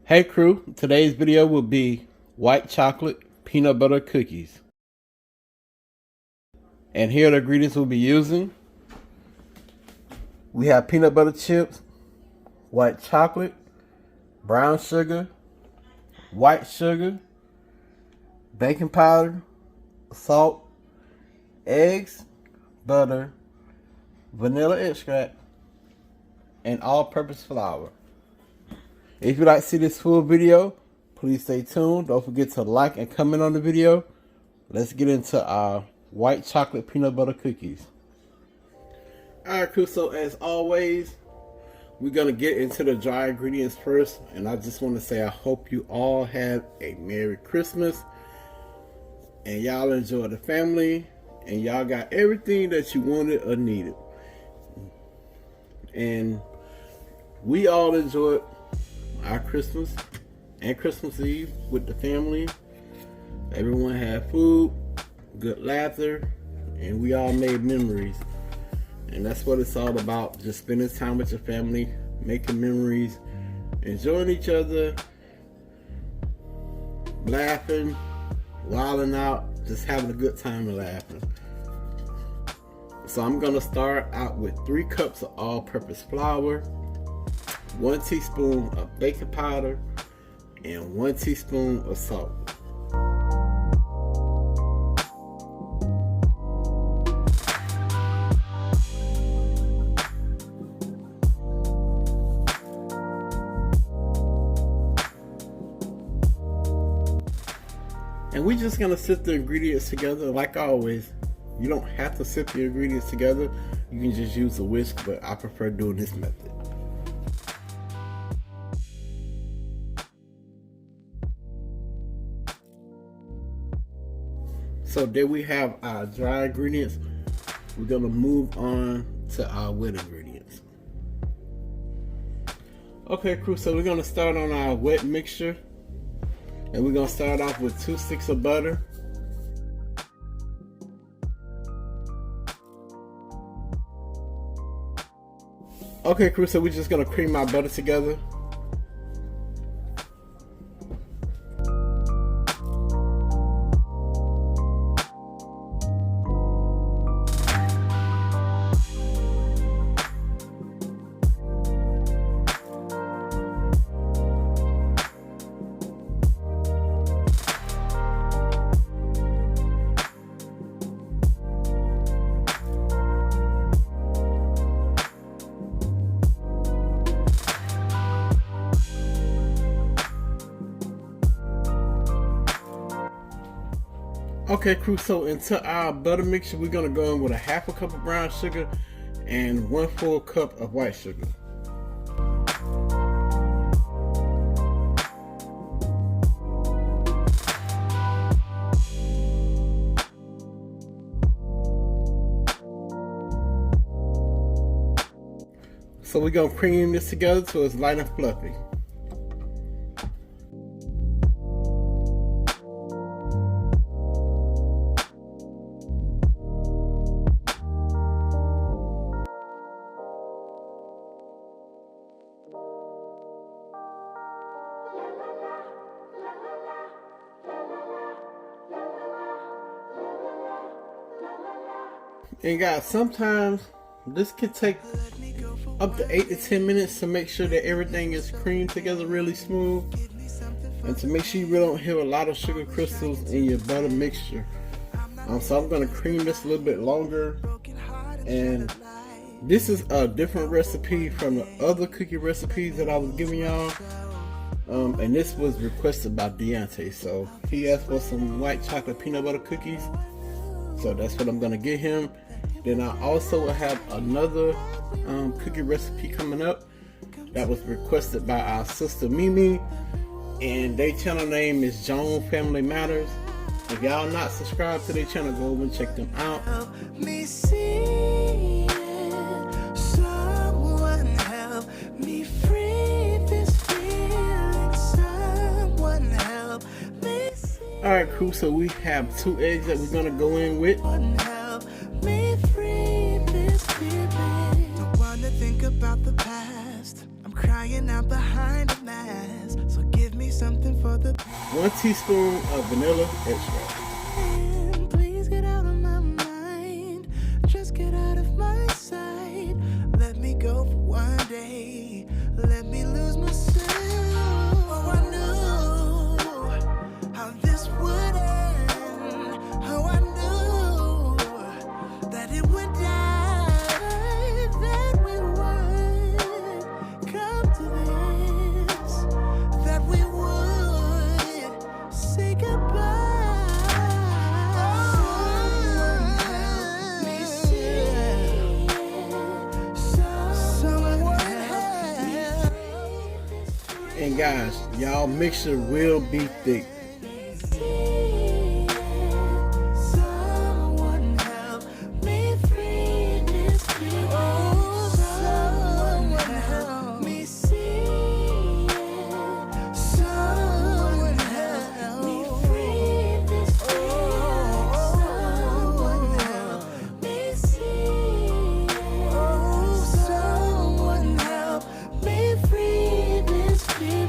Hey crew, today's video will be white chocolate peanut butter cookies. And here are the ingredients we'll be using. We have peanut butter chips, white chocolate, brown sugar, white sugar, baking powder, salt, eggs, butter, vanilla extract, and all-purpose flour. If you'd like to see this full video, please stay tuned. Don't forget to like and comment on the video. Let's get into our white chocolate peanut butter cookies. Alright crew, so as always, we're going to get into the dry ingredients first. And I just want to say I hope you all have a Merry Christmas. And y'all enjoy the family. And y'all got everything that you wanted or needed. And we all enjoyed our Christmas and Christmas Eve with the family. Everyone had food, good laughter, and we all made memories. And that's what it's all about, just spending time with your family, making memories, enjoying each other, laughing, wilding out, just having a good time and laughing. So I'm gonna start out with 3 cups of all-purpose flour, 1 teaspoon of baking powder, and 1 teaspoon of salt. And we're just gonna sift the ingredients together like always. You don't have to sift the ingredients together. You can just use a whisk, but I prefer doing this method. So there we have our dry ingredients. We're gonna move on to our wet ingredients. Okay crew, so we're gonna start on our wet mixture. And we're gonna start off with 2 sticks of butter. Okay crew, so we're just gonna cream our butter together. Okay crew, so into our butter mixture, we're gonna go in with a 1/2 cup of brown sugar and 1 full cup of white sugar. So we're gonna cream this together so it's light and fluffy. And guys, sometimes this could take up to 8 to 10 minutes to make sure that everything is creamed together really smooth, and to make sure you really don't have a lot of sugar crystals in your butter mixture. So I'm going to cream this a little bit longer. And this is a different recipe from the other cookie recipes that I was giving y'all. And this was requested by Deontay. So he asked for some white chocolate peanut butter cookies. So that's what I'm going to get him. Then I also will have another cookie recipe coming up that was requested by our sister Mimi, and their channel name is Joan Family Matters. If y'all not subscribed to their channel, go over and check them out. Alright crew, so we have 2 eggs that we're going to go in with. Don't wanna think about the past. I'm crying out behind the mask. So give something for the 1 teaspoon of vanilla extract. please get out of my mind. Just get out of my sight. Let me go for one day. Let me lose myself. Oh, I knew how this would end. Oh, I knew that it would die. That we would come to this. That we would say goodbye. Someone help me see. Someone help. And guys, y'all mixture will be thick. Someone help me free this feeling. Oh, someone help me see. Someone help me free this feeling. Someone help me see. Oh, someone help me free this feeling.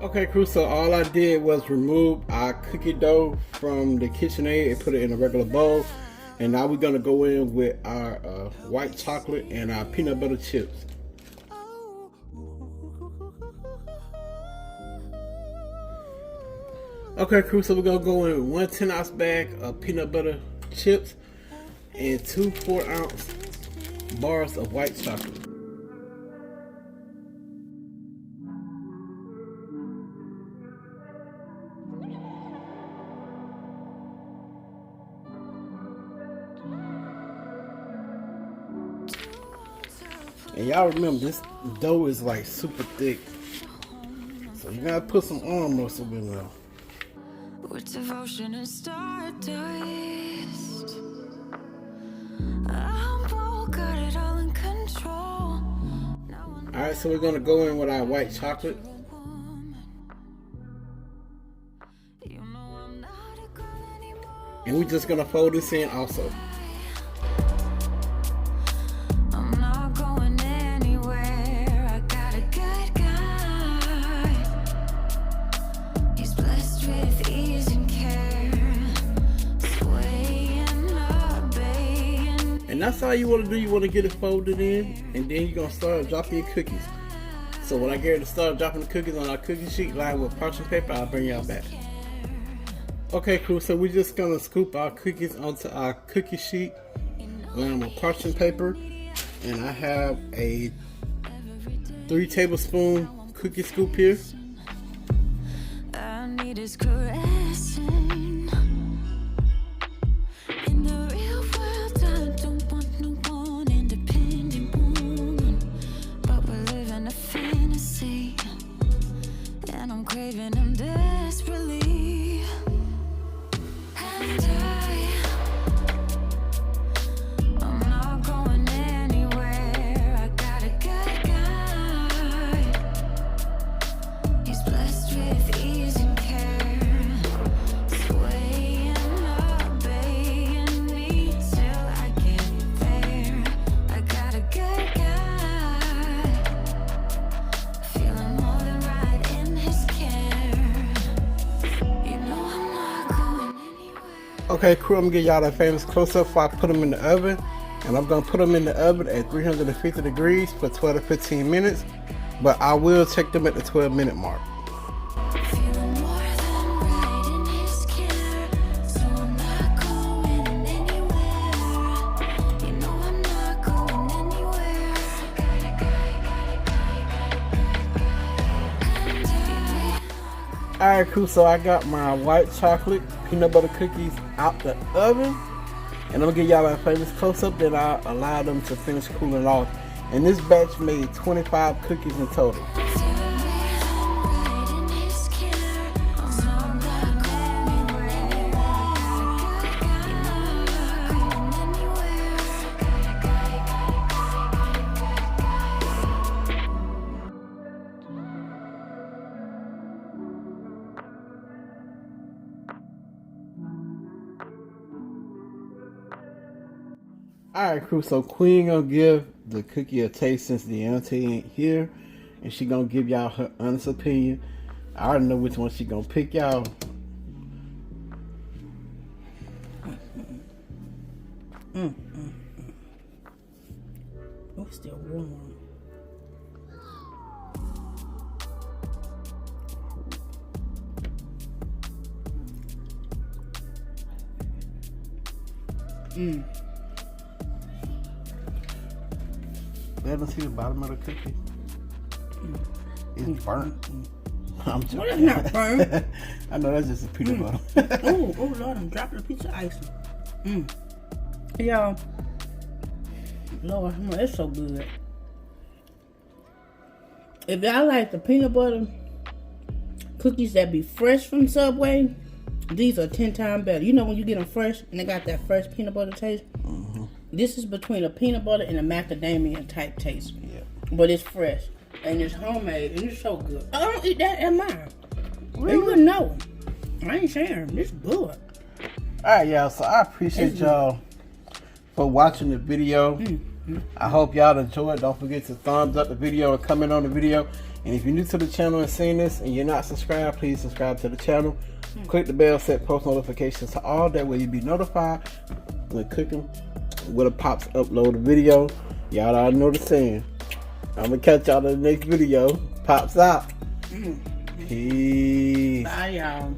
Okay, crew, so all I did was remove our cookie dough from the KitchenAid and put it in a regular bowl. And now we're gonna go in with our white chocolate and our peanut butter chips. Okay, crew, so we're gonna go in 1 10-ounce bag of peanut butter chips and 2 4-ounce bars of white chocolate. And y'all remember, this dough is like super thick, so you gotta put some arm muscle in there. With devotion and stardust, I'm all got it all in control. Alright, so we're gonna go in with our white chocolate. And we're just gonna fold this in also. I'm not going anywhere. I got a good guy. He's blessed with ease and care. Swaying, obeying. And that's all you wanna do. You wanna get it folded in, and then you're gonna start dropping your cookies. So when I get ready to start dropping the cookies on our cookie sheet lined with parchment paper, I'll bring y'all back. Okay, cool. So we're just gonna scoop our cookies onto our cookie sheet lined with parchment paper, and I have a 3 tablespoon cookie scoop here. I need his caressing. In the real world, I don't want no one independent woman, but we're living a fantasy, and I'm craving him desperately. And I'm not going anywhere. I got a good guy. He's blessed with ease and care. Swaying, obeying me till I get there. I got a good guy. Feeling more than right in his care. You know I'm not going anywhere. Okay, crew, I'm gonna give y'all that famous close-up before I put them in the oven. And I'm gonna put them in the oven at 350 degrees for 12 to 15 minutes. But I will check them at the 12-minute mark. Feeling more than right in his care. So I'm not going anywhere. You know I'm not going anywhere. Alright, crew, so I got my white chocolate peanut butter cookies out the oven. And I'm gonna give y'all that famous close-up, then I allow them to finish cooling off. And this batch made 25 cookies in total. Feeling more than right in his care. So I'm not going anywhere. You know I'm not going anywhere. Alright, crew, so Queen gonna give the cookie a taste since the auntie ain't here. And she gonna give y'all her honest opinion. I already know which one she gonna pick, y'all. Oh, it's still warm. Let them see the bottom of the cookie. It's burnt. I'm joking. Well, it's not burnt. I know that's just a peanut butter. Oh, Lord, I'm dropping a piece of icing. Y'all, Lord, it's so good. If y'all like the peanut butter cookies that be fresh from Subway, these are 10 times better. You know when you get them fresh and they got that fresh peanut butter taste? This is between a peanut butter and a macadamia type taste. Yeah. But it's fresh. And it's homemade. And it's so good. I don't eat that at mine. Really? You wouldn't know. I ain't sharing. It's good. Alright, y'all. So I appreciate y'all for watching the video. I hope y'all enjoyed. Don't forget to thumbs up the video and comment on the video. And if you're new to the channel and seeing this and you're not subscribed, please subscribe to the channel. Click the bell, set post notifications to all. That way you'll be notified when cooking with a pops upload a video. Y'all already know the saying. I'm gonna catch y'all in the next video. Pops out. Peace. Bye, y'all.